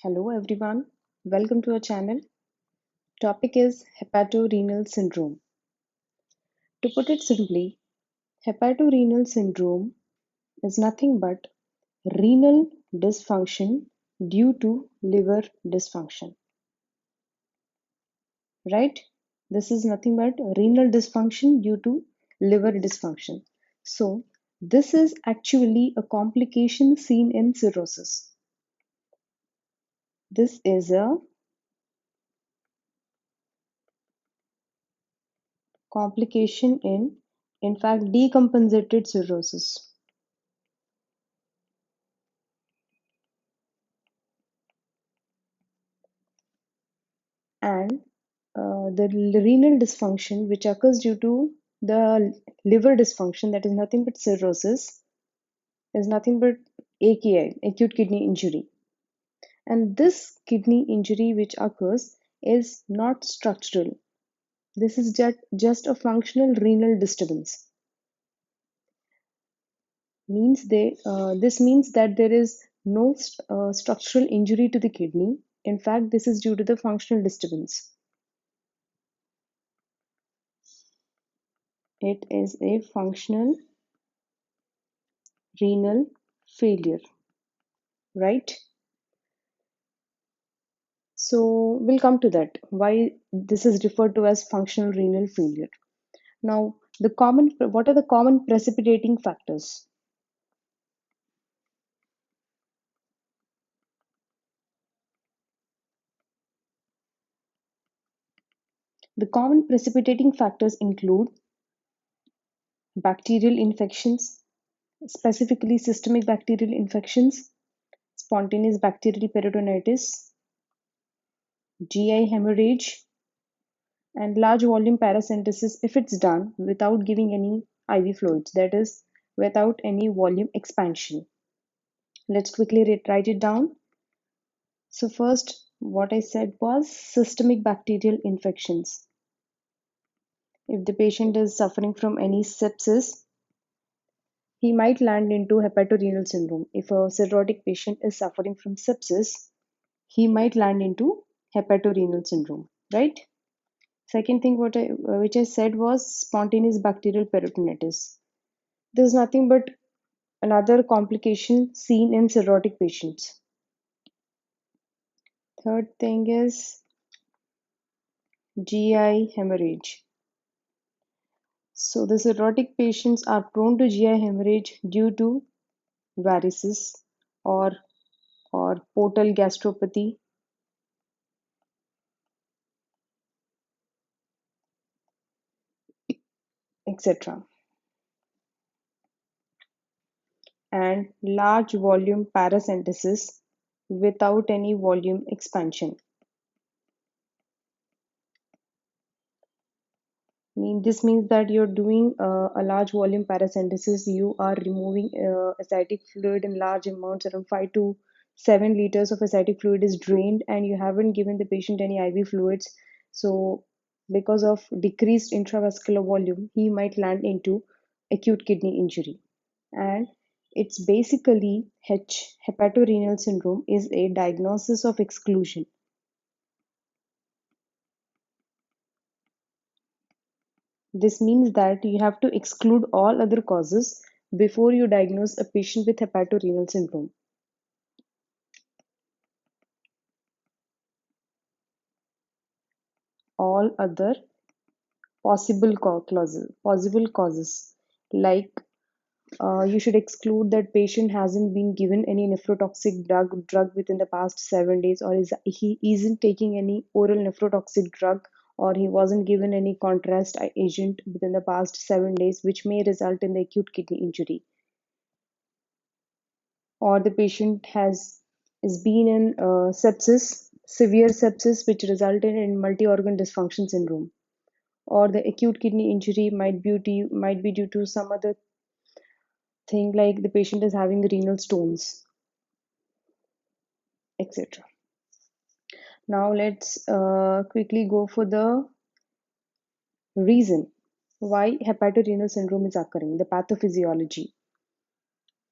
Hello everyone, welcome to our channel. Topic is hepatorenal syndrome. To put it simply, hepatorenal syndrome is nothing but renal dysfunction due to liver dysfunction, right? This is nothing but renal dysfunction due to liver dysfunction. So, this is actually a complication seen in cirrhosis. This is a complication in fact, decompensated cirrhosis. And the renal dysfunction, which occurs due to the liver dysfunction, that is nothing but cirrhosis, is nothing but AKI, acute kidney injury. And this kidney injury which occurs is not structural. This is just a functional renal disturbance. This means that there is no structural injury to the kidney. In fact, this is due to the functional disturbance. It is a functional renal failure, right? So we'll come to that, why this is referred to as functional renal failure. Now, what are the common precipitating factors? The common precipitating factors include bacterial infections, specifically systemic bacterial infections, spontaneous bacterial peritonitis, GI hemorrhage, and large volume paracentesis if it's done without giving any IV fluids, that is, without any volume expansion. Let's quickly write it down. So, first, what I said was systemic bacterial infections. If the patient is suffering from any sepsis, he might land into hepatorenal syndrome. If a cirrhotic patient is suffering from sepsis, he might land into hepatorenal syndrome, right? Second thing which I said was spontaneous bacterial peritonitis. This is nothing but another complication seen in cirrhotic patients. Third thing is GI hemorrhage. So the cirrhotic patients are prone to GI hemorrhage due to varices or portal gastropathy, etc. And large volume paracentesis without any volume expansion. This means that you're doing a large volume paracentesis, you are removing ascitic fluid in large amounts, around 5 to 7 liters of ascitic fluid is drained, and you haven't given the patient any IV fluids. So, because of decreased intravascular volume, he might land into acute kidney injury. And it's basically hepatorenal syndrome is a diagnosis of exclusion. This means that you have to exclude all other causes before you diagnose a patient with hepatorenal syndrome. All other possible causes, like you should exclude that patient hasn't been given any nephrotoxic drug within the past 7 days, or he isn't taking any oral nephrotoxic drug, or he wasn't given any contrast agent within the past 7 days, which may result in the acute kidney injury, or the patient has been in severe sepsis, which resulted in multi-organ dysfunction syndrome, or the acute kidney injury might be due to some other thing, like the patient is having renal stones, etc. Now let's quickly go for the reason why hepatorenal syndrome is occurring, the pathophysiology.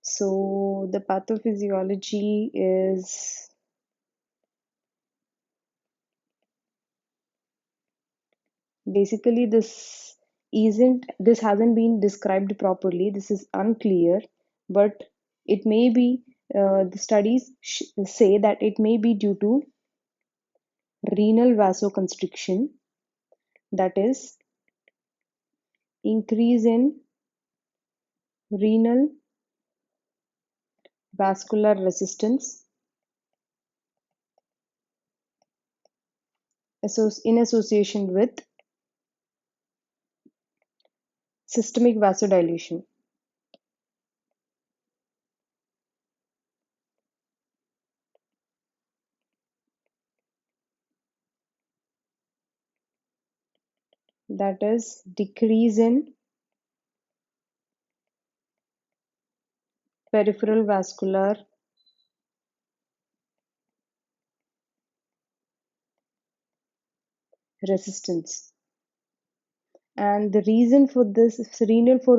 So the pathophysiology is Basically, this hasn't been described properly. This is unclear, but it may be, the studies say that it may be due to renal vasoconstriction, that is, increase in renal vascular resistance in association with systemic vasodilation. That is, decrease in peripheral vascular resistance. And the reason for this reason for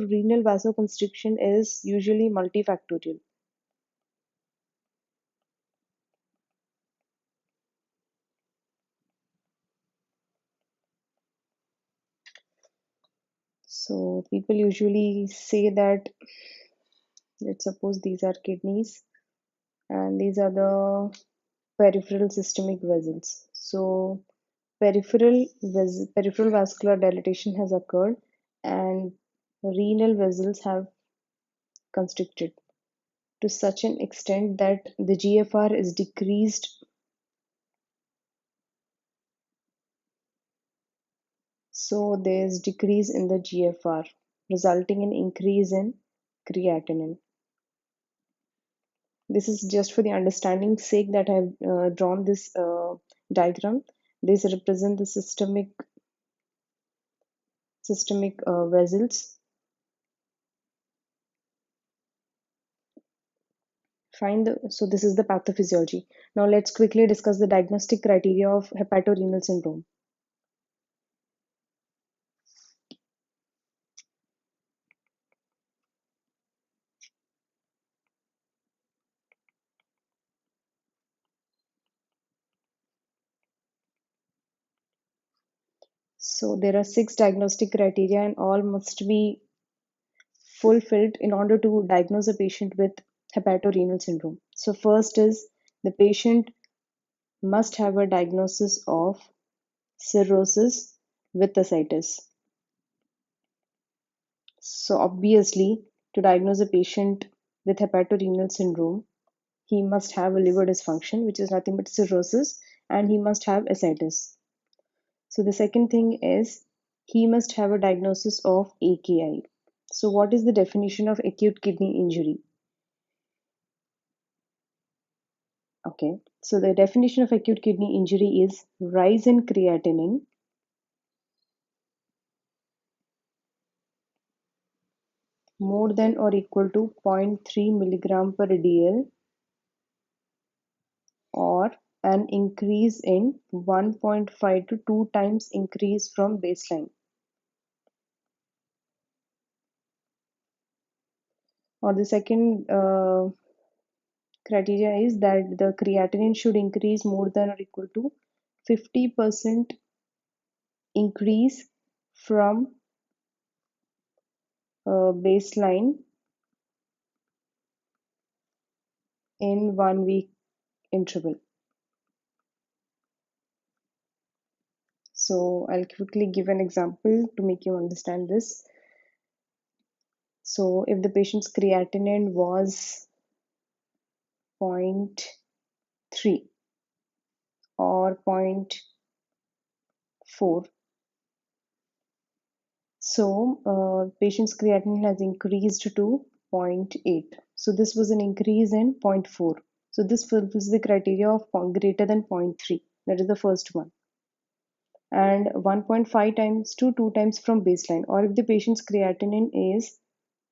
renal vasoconstriction is usually multifactorial. So people usually say that, let's suppose these are kidneys and these are the peripheral systemic vessels. So peripheral vascular dilatation has occurred and renal vessels have constricted to such an extent that the GFR is decreased. So there's decrease in the GFR, resulting in increase in creatinine. This is just for the understanding sake that I've drawn this diagram. This represent the systemic vessels. So this is the pathophysiology. Now let's quickly discuss the diagnostic criteria of hepatorenal syndrome. So there are 6 diagnostic criteria and all must be fulfilled in order to diagnose a patient with hepatorenal syndrome. So first is, the patient must have a diagnosis of cirrhosis with ascites. So obviously, to diagnose a patient with hepatorenal syndrome, he must have a liver dysfunction, which is nothing but cirrhosis, and he must have ascites. So the second thing is, he must have a diagnosis of AKI. So what is the definition of acute kidney injury? Okay, so the definition of acute kidney injury is rise in creatinine more than or equal to 0.3 milligram per dl, or an increase in 1.5 to 2 times increase from baseline. Or the second criteria is that the creatinine should increase more than or equal to 50% increase from baseline in 1 week interval. So I'll quickly give an example to make you understand this. So if the patient's creatinine was 0.3 or 0.4, so patient's creatinine has increased to 0.8. So this was an increase in 0.4. So this fulfills the criteria of greater than 0.3. That is the first one. And 1.5 times to 2 times from baseline. Or if the patient's creatinine is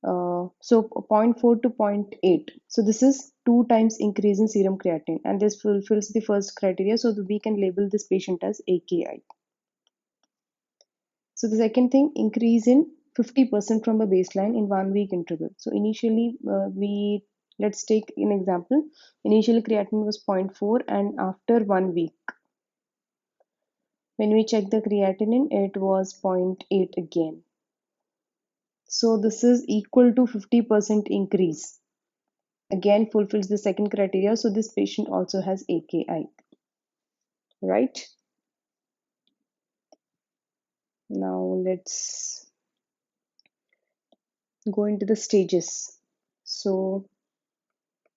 so 0.4 to 0.8. So this is 2 times increase in serum creatinine, and this fulfills the first criteria, so that we can label this patient as AKI. So the second thing, increase in 50% from a baseline in 1 week interval. So initially let's take an example. Initially creatinine was 0.4 and after 1 week When we check the creatinine, it was 0.8 again. So this is equal to 50% increase. Again, fulfills the second criteria. So this patient also has AKI, right? Now let's go into the stages. So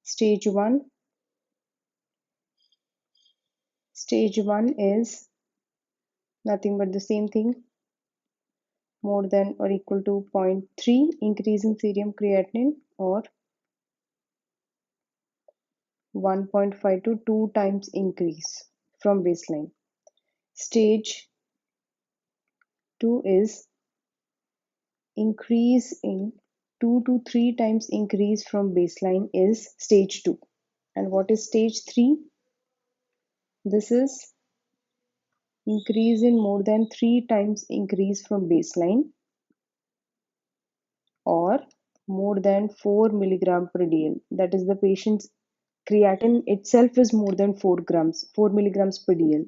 stage one is nothing but the same thing, more than or equal to zero point 0.3 increase in serum creatinine or 1.5 to 2 times increase from baseline. Stage 2 is increase in 2 to 3 times increase from baseline is stage 2. And what is stage 3? This is increase in more than 3 times increase from baseline or more than 4 milligram per dl. That is, the patient's creatinine itself is more than 4 milligrams per dl.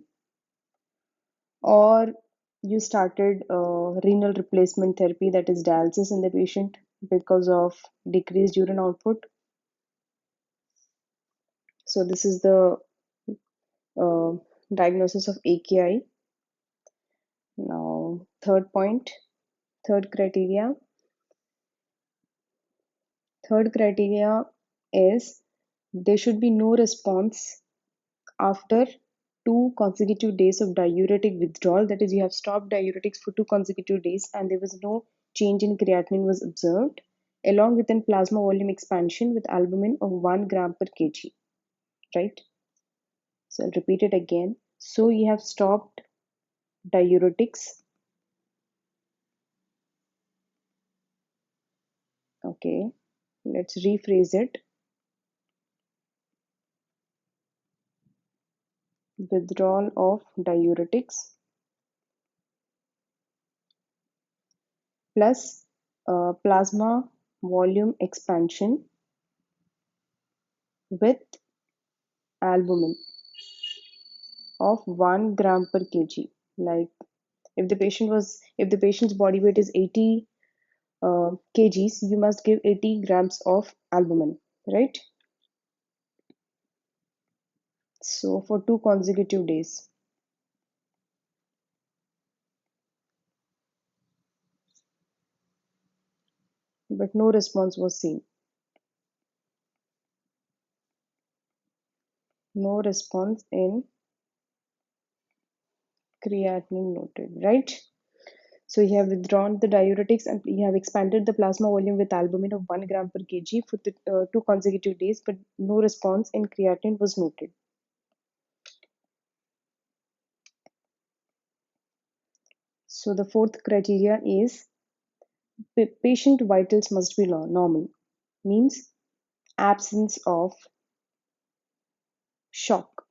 Or you started renal replacement therapy, that is dialysis, in the patient because of decreased urine output. So this is the uh, diagnosis of AKI. Now, third criteria. Third criteria is there should be no response after 2 consecutive days of diuretic withdrawal. That is, you have stopped diuretics for 2 consecutive days and there was no change in creatinine was observed, along with an plasma volume expansion with albumin of 1 gram per kg. Right? So I'll repeat it again. So you have stopped diuretics. Okay, let's rephrase it. Withdrawal of diuretics plus plasma volume expansion with albumin of 1 gram per kg. Like if the patient's body weight is 80 kgs, you must give 80 grams of albumin, right? So for 2 consecutive days. But no response was seen. No response in creatinine noted, right? So you have withdrawn the diuretics and you have expanded the plasma volume with albumin of 1 gram per kg for the 2 consecutive days, but no response in creatinine was noted. So the fourth criteria is patient vitals must be normal, means absence of shock.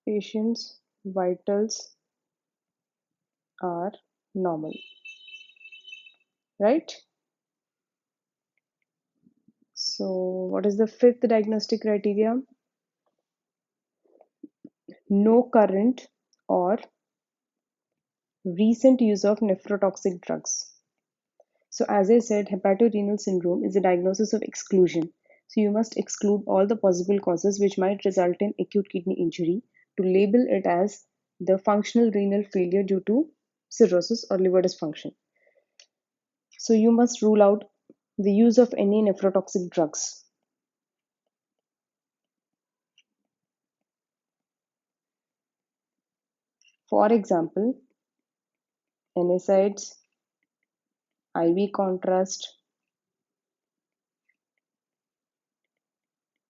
Patient's vitals are normal, right? So what is the fifth diagnostic criteria? No current or recent use of nephrotoxic drugs. So as I said, hepatorenal syndrome is a diagnosis of exclusion. So you must exclude all the possible causes which might result in acute kidney injury to label it as the functional renal failure due to cirrhosis or liver dysfunction. So you must rule out the use of any nephrotoxic drugs. For example, NSAIDs, IV contrast,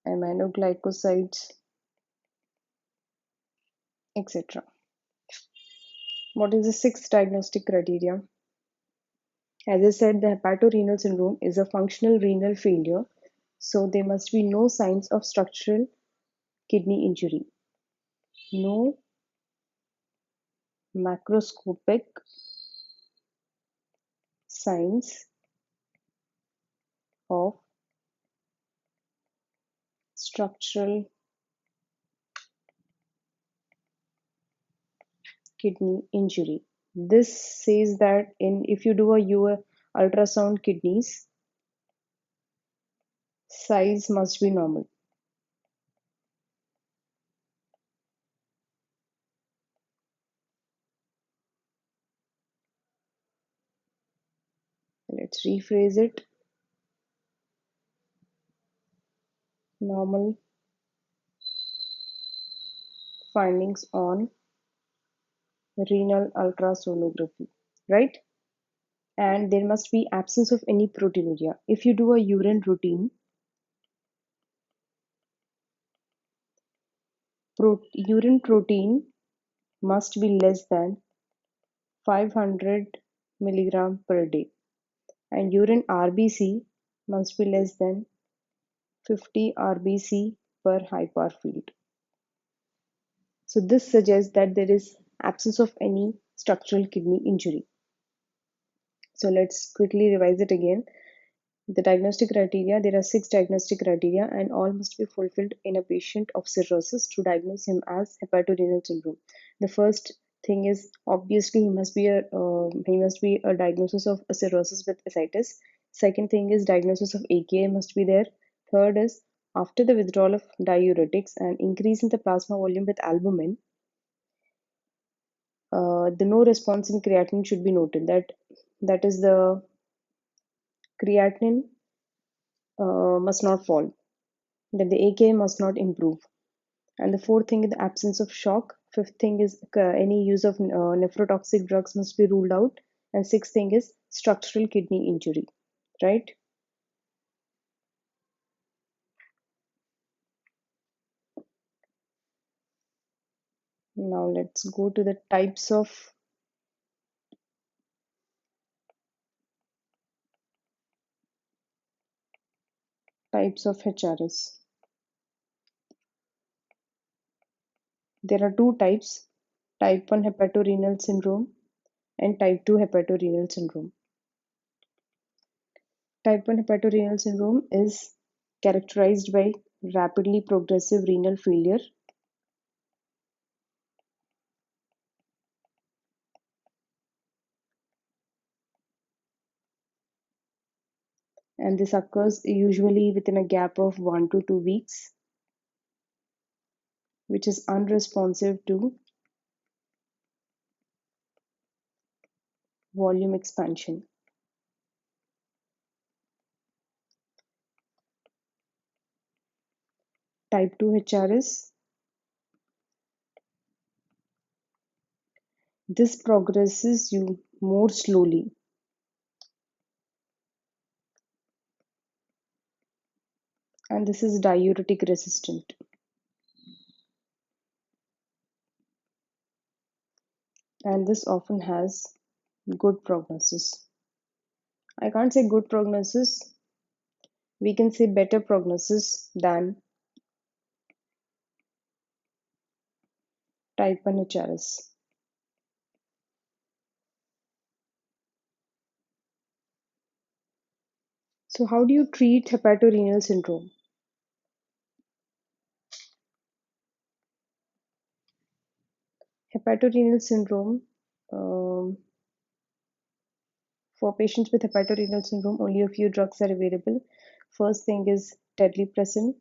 aminoglycosides, etc. What is the sixth diagnostic criteria? As I said, the hepatorenal syndrome is a functional renal failure, so there must be no signs of structural kidney injury, no macroscopic signs of structural kidney injury. This says that in if you do a ultrasound kidneys, size must be normal. Let's rephrase it. Normal findings on renal ultrasonography, right? And there must be absence of any proteinuria. If you do a urine routine, urine protein must be less than 500 milligram per day, and urine RBC must be less than 50 RBC per high power field. So this suggests that there is absence of any structural kidney injury. So let's quickly revise it again. The diagnostic criteria, there are 6 diagnostic criteria and all must be fulfilled in a patient of cirrhosis to diagnose him as hepatorenal syndrome. The first thing is obviously he must be a diagnosis of a cirrhosis with ascites. Second thing is diagnosis of AKI must be there. Third is after the withdrawal of diuretics and increase in the plasma volume with albumin, the no response in creatinine should be noted. That is the creatinine must not fall, that the AKI must not improve. And the fourth thing is the absence of shock. Fifth thing is any use of nephrotoxic drugs must be ruled out. And sixth thing is structural kidney injury, right? Now let's go to the types of HRS. There are two types: type 1 hepatorenal syndrome and type 2 hepatorenal syndrome. Type 1 hepatorenal syndrome is characterized by rapidly progressive renal failure, and this occurs usually within a gap of 1 to 2 weeks, which is unresponsive to volume expansion. Type 2 HRS, this progresses you more slowly, and this is diuretic resistant. And this often has good prognosis. I can't say good prognosis, we can say better prognosis than type 1 HRS. So, how do you treat hepatorenal syndrome? Hepatorenal syndrome, um, for patients with hepatorenal syndrome, only a few drugs are available. First thing is terlipressin,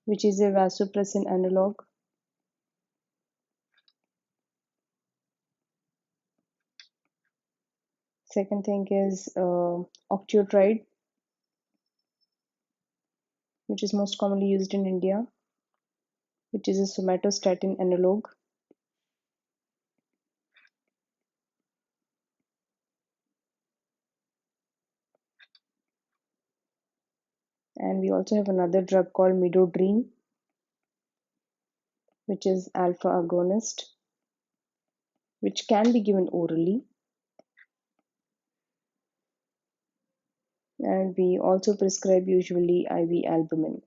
which is a vasopressin analog. Second thing is octreotide, which is most commonly used in India, which is a somatostatin analog. And we also have another drug called midodrine, which is alpha agonist, which can be given orally. And we also prescribe usually IV albumin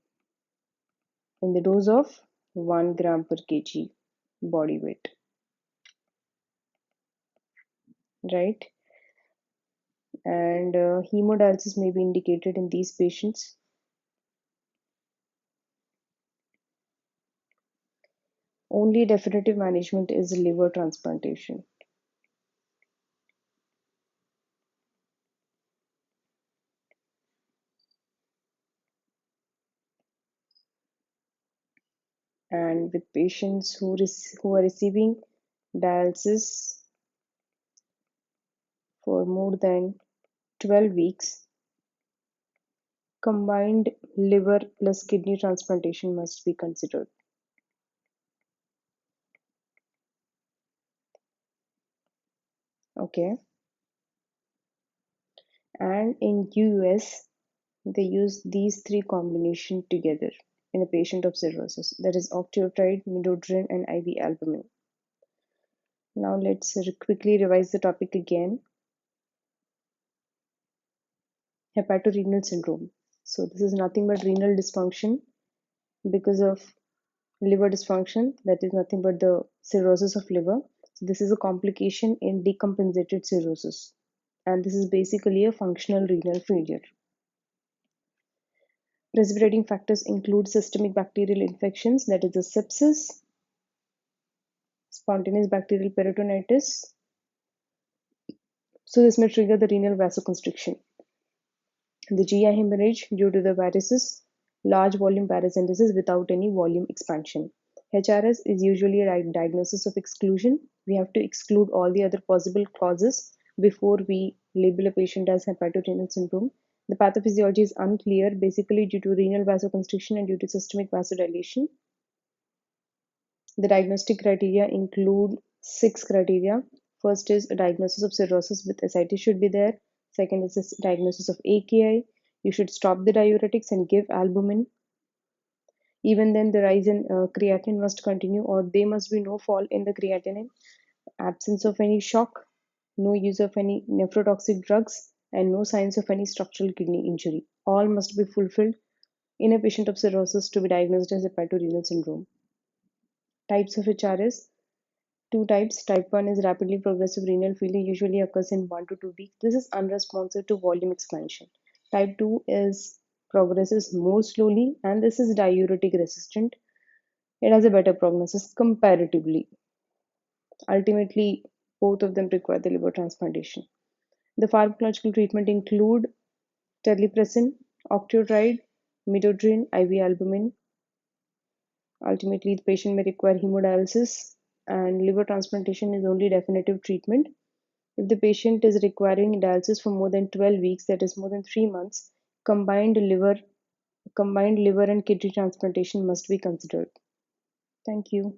in the dose of 1 gram per kg body weight, right? And hemodialysis may be indicated in these patients. Only definitive management is liver transplantation. And with patients who are receiving dialysis for more than 12 weeks, combined liver plus kidney transplantation must be considered. Okay. And in US, they use these three combinations together in a patient of cirrhosis. That is octreotide, midodrine, and IV albumin. Now let's quickly revise the topic again. Hepatorenal syndrome. So this is nothing but renal dysfunction because of liver dysfunction. That is nothing but the cirrhosis of liver. So this is a complication in decompensated cirrhosis. And this is basically a functional renal failure. Precipitating factors include systemic bacterial infections, that is the sepsis, spontaneous bacterial peritonitis. So this may trigger the renal vasoconstriction. The GI hemorrhage due to the varices, large volume paracentesis without any volume expansion. HRS is usually a diagnosis of exclusion. We have to exclude all the other possible causes before we label a patient as hepatorenal syndrome. The pathophysiology is unclear, basically due to renal vasoconstriction and due to systemic vasodilation. The diagnostic criteria include 6 criteria. First is a diagnosis of cirrhosis with ascites should be there. Second is a diagnosis of AKI. You should stop the diuretics and give albumin. Even then, the rise in creatinine must continue, or there must be no fall in the creatinine. Absence of any shock, no use of any nephrotoxic drugs, and no signs of any structural kidney injury. All must be fulfilled in a patient of cirrhosis to be diagnosed as hepatorenal syndrome. Types of HRS. Two types. Type 1 is rapidly progressive renal failure, usually occurs in 1 to 2 weeks. This is unresponsive to volume expansion. Type 2 is progresses more slowly and this is diuretic resistant. It has a better prognosis comparatively. Ultimately, both of them require the liver transplantation. The pharmacological treatment include terlipressin, octreotide, midodrine, IV albumin. Ultimately, the patient may require hemodialysis, and liver transplantation is only definitive treatment. If the patient is requiring dialysis for more than 12 weeks, that is more than 3 months, combined liver and kidney transplantation must be considered. Thank you.